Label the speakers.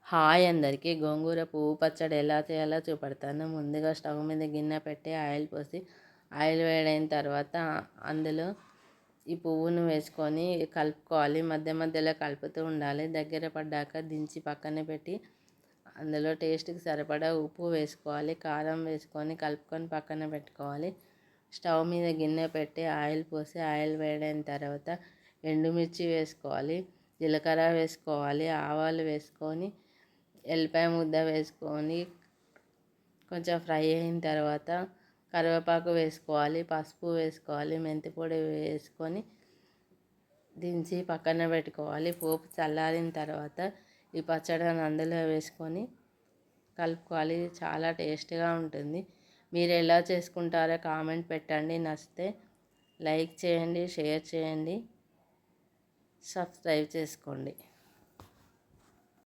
Speaker 1: Hi అందరికీ. గోంగూర పువ్వు పచ్చడి ఎలా చేయాలో చూపెడతాను. ముందుగా స్టవ్ మీద గిన్నె పెట్టి ఆయిల్ పోసి ఆయిల్ వేడైన తర్వాత అందులో ఈ పువ్వును వేసుకొని కలుపుకోవాలి. మధ్య మధ్యలో కలుపుతూ ఉండాలి. దగ్గర పడ్డాక దించి పక్కన పెట్టి అందులో టేస్ట్కి సరిపడా ఉప్పు వేసుకోవాలి. కారం వేసుకొని కలుపుకొని పక్కన పెట్టుకోవాలి. స్టవ్ మీద గిన్నె పెట్టి ఆయిల్ పోసి ఆయిల్ వేడైన తర్వాత ఎండుమిర్చి వేసుకోవాలి, జీలకర్ర వేసుకోవాలి, ఆవాలు వేసుకొని ఎల్లిపాయ ముద్ద వేసుకొని కొంచెం ఫ్రై అయిన తర్వాత కరివేపాకు వేసుకోవాలి, పసుపు వేసుకోవాలి, మెంతి పొడి వేసుకొని దించి పక్కన పెట్టుకోవాలి. పోపు చల్లారిన తర్వాత ఈ పచ్చడిని అందులో వేసుకొని కలుపుకోవాలి. చాలా టేస్ట్గా ఉంటుంది. మీరు ఎలా చేసుకుంటారో కామెంట్ పెట్టండి. నచ్చితే లైక్ చేయండి, షేర్ చేయండి, సబ్స్క్రైబ్ చేసుకోండి.